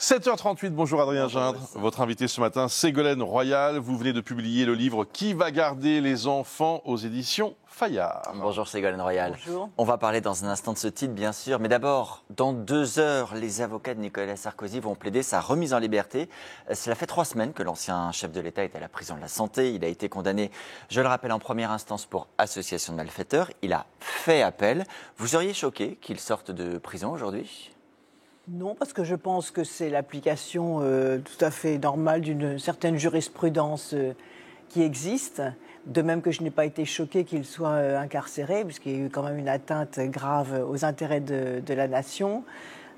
7h38, bonjour Adrien Gindre. Votre invité ce matin, Ségolène Royal. Vous venez de publier le livre « Qui va garder les enfants ?» aux éditions Fayard. Bonjour Ségolène Royal. Bonjour. On va parler dans un instant de ce titre, bien sûr. Mais d'abord, dans 2 heures, les avocats de Nicolas Sarkozy vont plaider sa remise en liberté. Cela fait 3 semaines que l'ancien chef de l'État est à la prison de la Santé. Il a été condamné, je le rappelle, en première instance pour association de malfaiteurs. Il a fait appel. Vous seriez choqué qu'il sorte de prison aujourd'hui ? Non, parce que je pense que c'est l'application tout à fait normale d'une certaine jurisprudence qui existe. De même que je n'ai pas été choquée qu'il soit incarcéré, puisqu'il y a eu quand même une atteinte grave aux intérêts de la nation,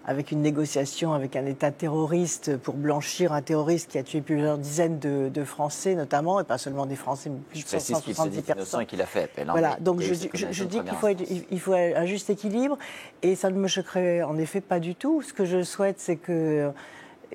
avec une négociation avec un État terroriste pour blanchir un terroriste qui a tué plusieurs dizaines de Français, notamment, et pas seulement des Français, mais plus de 170 personnes. Et qu'il a fait appel. Voilà, donc je dis qu'il faut un juste équilibre, et ça ne me choquerait en effet pas du tout. Ce que je souhaite, c'est que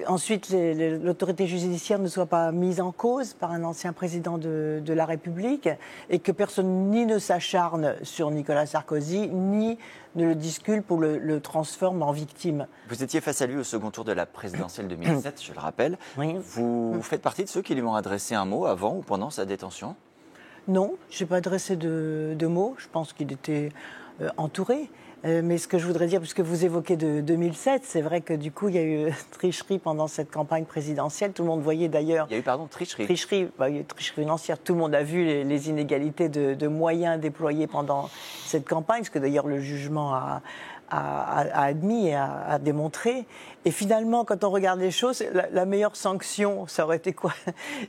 ensuite l'autorité judiciaire ne soit pas mise en cause par un ancien président de la République, et que personne ni ne s'acharne sur Nicolas Sarkozy, ni ne le disculpe ou le transforme en victime. Vous étiez face à lui au second tour de la présidentielle 2007, je le rappelle. Oui. Vous faites partie de ceux qui lui ont adressé un mot avant ou pendant sa détention ? Non, je n'ai pas adressé de mots. Je pense qu'il était entouré. Mais ce que je voudrais dire, puisque vous évoquez de 2007, c'est vrai que du coup, il y a eu tricherie pendant cette campagne présidentielle. Tout le monde voyait d'ailleurs... Il y a eu, tricherie. Tricherie, il y a eu tricherie financière. Tout le monde a vu les inégalités de moyens déployés pendant cette campagne, ce que d'ailleurs le jugement a admis et a démontré. Et finalement, quand on regarde les choses, la meilleure sanction, ça aurait été quoi ?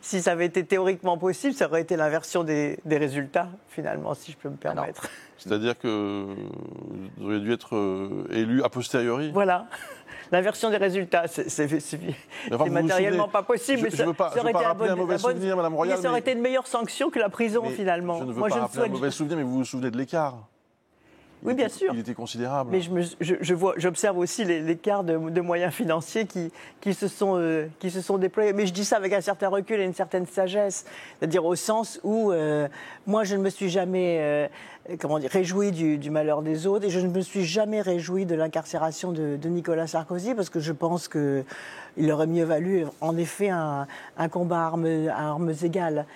Si ça avait été théoriquement possible, ça aurait été l'inversion des résultats, finalement, si je peux me permettre. C'est-à-dire que vous auriez dû être élu a posteriori ? Voilà. L'inversion des résultats, c'est matériellement pas possible. Je ne veux pas rappeler un mauvais souvenir, Madame Royal. Mais ça aurait été une meilleure sanction que la prison, finalement. Je ne veux pas rappeler un mauvais souvenir, mais vous vous souvenez de l'écart ? Oui, bien sûr. Il était considérable. Mais j'observe aussi l'écart de moyens financiers qui se sont déployés. Mais je dis ça avec un certain recul et une certaine sagesse. C'est-à-dire au sens où moi, je ne me suis jamais réjoui du malheur des autres, et je ne me suis jamais réjoui de l'incarcération de Nicolas Sarkozy, parce que je pense qu'il aurait mieux valu, en effet, un combat à armes égales.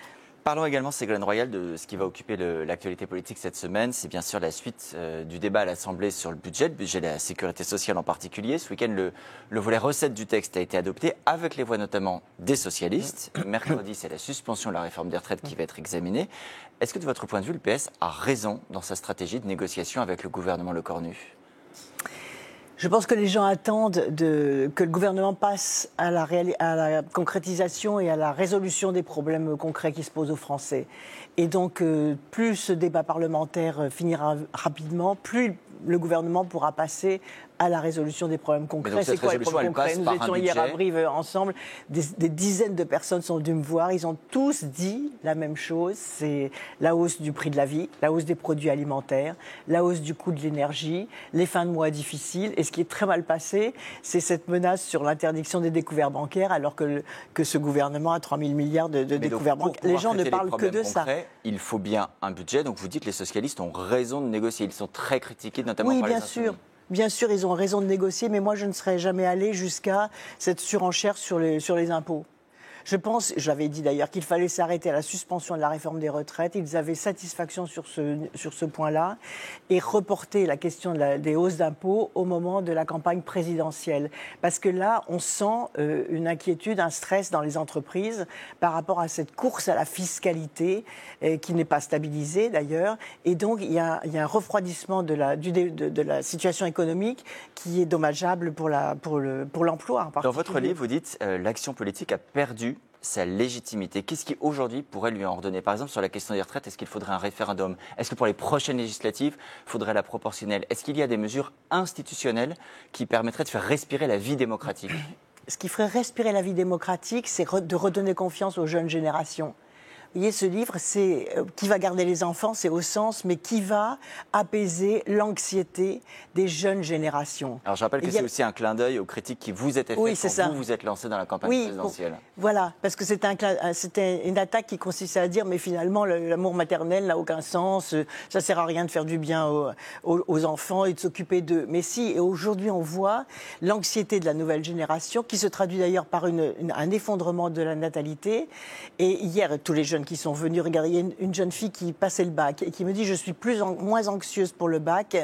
Parlons également, Ségolène Royal, de ce qui va occuper l'actualité politique cette semaine. C'est bien sûr la suite du débat à l'Assemblée sur le budget de la sécurité sociale en particulier. Ce week-end, le volet recettes du texte a été adopté, avec les voix notamment des socialistes. Mercredi, c'est la suspension de la réforme des retraites qui va être examinée. Est-ce que, de votre point de vue, le PS a raison dans sa stratégie de négociation avec le gouvernement Lecornu ? Je pense que les gens attendent que le gouvernement passe à la concrétisation et à la résolution des problèmes concrets qui se posent aux Français. Et donc, plus ce débat parlementaire finira rapidement, plus le gouvernement pourra passer à la résolution des problèmes concrets. C'est quoi les problèmes concrets ? Nous étions hier à Brive ensemble, des dizaines de personnes sont venues me voir, ils ont tous dit la même chose, c'est la hausse du prix de la vie, la hausse des produits alimentaires, la hausse du coût de l'énergie, les fins de mois difficiles, et ce qui est très mal passé, c'est cette menace sur l'interdiction des découvertes bancaires, alors que ce gouvernement a 3 000 milliards de découvertes bancaires. Les gens ne parlent que de ça. Il faut bien un budget, donc vous dites que les socialistes ont raison de négocier, ils sont très critiqués notamment par les insoumis. Bien sûr, ils ont raison de négocier, mais moi, je ne serais jamais allée jusqu'à cette surenchère sur les impôts. Je pense, j'avais dit d'ailleurs, qu'il fallait s'arrêter à la suspension de la réforme des retraites. Ils avaient satisfaction sur ce point-là, et reporter la question des hausses d'impôts au moment de la campagne présidentielle. Parce que là, on sent une inquiétude, un stress dans les entreprises par rapport à cette course à la fiscalité qui n'est pas stabilisée d'ailleurs. Et donc, il y a un refroidissement de la situation économique qui est dommageable pour l'emploi en particulier. Dans votre livre, vous dites l'action politique a perdu sa légitimité. Qu'est-ce qui aujourd'hui pourrait lui en redonner ? Par exemple, sur la question des retraites, est-ce qu'il faudrait un référendum ? Est-ce que pour les prochaines législatives, il faudrait la proportionnelle ? Est-ce qu'il y a des mesures institutionnelles qui permettraient de faire respirer la vie démocratique ? Ce qui ferait respirer la vie démocratique, c'est de redonner confiance aux jeunes générations. Vous voyez, ce livre, c'est qui va garder les enfants, c'est au sens, mais qui va apaiser l'anxiété des jeunes générations. Alors je rappelle que c'est aussi un clin d'œil aux critiques qui vous étaient faites quand vous êtes lancé dans la campagne présidentielle. Voilà, parce que c'était une attaque qui consistait à dire mais finalement l'amour maternel n'a aucun sens, ça sert à rien de faire du bien aux enfants et de s'occuper d'eux. Mais si, et aujourd'hui on voit l'anxiété de la nouvelle génération qui se traduit d'ailleurs par un effondrement de la natalité. Et hier, tous les jeunes qui sont venus, regardez, il y a une jeune fille qui passait le bac et qui me dit je suis moins anxieuse pour le bac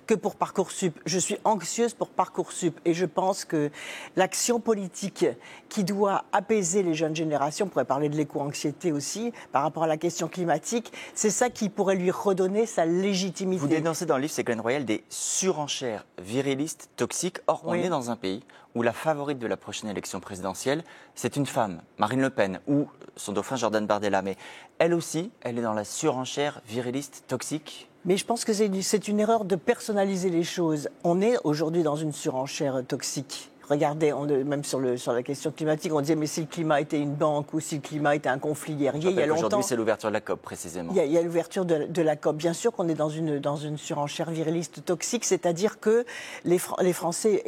que pour Parcoursup. Je suis anxieuse pour Parcoursup et je pense que l'action politique qui doit apaiser les jeunes générations, on pourrait parler de l'éco-anxiété aussi par rapport à la question climatique, c'est ça qui pourrait lui redonner sa légitimité. Vous dénoncez dans le livre Ségolène Royal des surenchères virilistes toxiques. Or, on est dans un pays où la favorite de la prochaine élection présidentielle, c'est une femme, Marine Le Pen, ou son dauphin Jordan Bardella. Mais elle aussi, elle est dans la surenchère viriliste toxique. Mais je pense que c'est une erreur de personnaliser les choses. On est aujourd'hui dans une surenchère toxique. Regardez, même sur la question climatique, on disait mais si le climat était une banque ou si le climat était un conflit guerrier, il y a longtemps. Aujourd'hui, c'est l'ouverture de la COP, précisément. Il y a l'ouverture de la COP. Bien sûr qu'on est dans une surenchère viriliste toxique, c'est-à-dire que les Français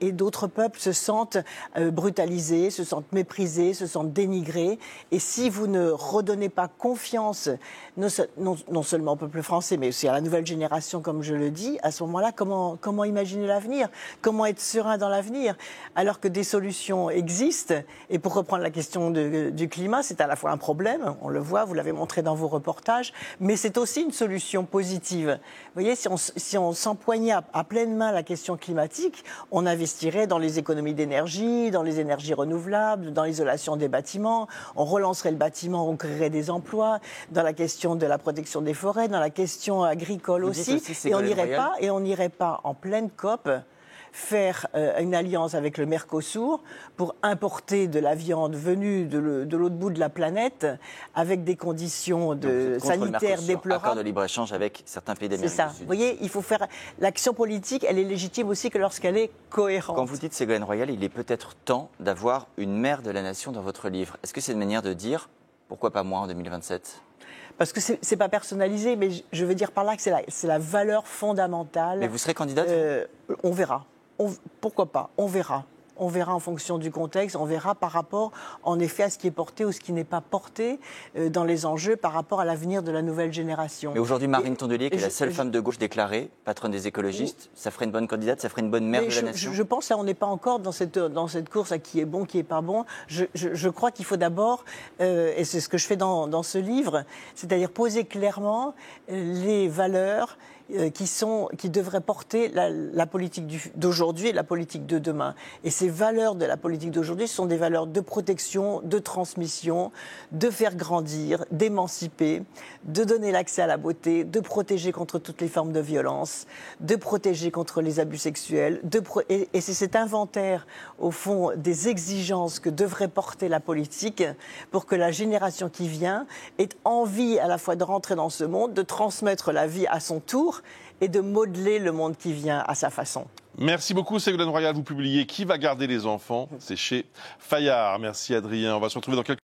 et d'autres peuples se sentent brutalisés, se sentent méprisés, se sentent dénigrés. Et si vous ne redonnez pas confiance, non seulement au peuple français, mais aussi à la nouvelle génération, comme je le dis, à ce moment-là, comment imaginer l'avenir? Comment être serein dans l'avenir? Alors que des solutions existent. Et pour reprendre la question du climat, c'est à la fois un problème, on le voit, vous l'avez montré dans vos reportages, mais c'est aussi une solution positive. Vous voyez, si on s'empoignait à pleine main la question climatique, on investirait dans les économies d'énergie, dans les énergies renouvelables, dans l'isolation des bâtiments, on relancerait le bâtiment, on créerait des emplois, dans la question de la protection des forêts, dans la question agricole aussi et on n'irait pas en pleine COP faire une alliance avec le Mercosur pour importer de la viande venue de l'autre bout de la planète avec des conditions sanitaires déplorables. Accord de libre-échange avec certains pays d'Amérique du Sud. Vous voyez, il faut faire... L'action politique, elle est légitime aussi que lorsqu'elle est cohérente. Quand vous dites Ségolène Royal, il est peut-être temps d'avoir une mère de la nation dans votre livre. Est-ce que c'est une manière de dire pourquoi pas moi en 2027 ? Parce que c'est pas personnalisé, mais je veux dire par là que c'est la valeur fondamentale. Mais vous serez candidate On verra. Pourquoi pas? On verra. On verra en fonction du contexte, on verra par rapport, en effet, à ce qui est porté ou ce qui n'est pas porté dans les enjeux par rapport à l'avenir de la nouvelle génération. Mais aujourd'hui, Marine Tondelier, qui est la seule femme de gauche déclarée, patronne des écologistes, ça ferait une bonne candidate, ça ferait une bonne mère de la nation? Je pense qu'on n'est pas encore dans cette course à qui est bon, qui n'est pas bon. Je crois qu'il faut d'abord, et c'est ce que je fais dans ce livre, c'est-à-dire poser clairement les valeurs qui devraient porter la politique d'aujourd'hui et la politique de demain. Et ces valeurs de la politique d'aujourd'hui sont des valeurs de protection, de transmission, de faire grandir, d'émanciper, de donner l'accès à la beauté, de protéger contre toutes les formes de violence, de protéger contre les abus sexuels. Et c'est cet inventaire, au fond, des exigences que devrait porter la politique pour que la génération qui vient ait envie à la fois de rentrer dans ce monde, de transmettre la vie à son tour et de modeler le monde qui vient à sa façon. Merci beaucoup Ségolène Royal. Vous publiez Qui va garder les enfants? C'est chez Fayard. Merci Adrien. On va se retrouver dans quelques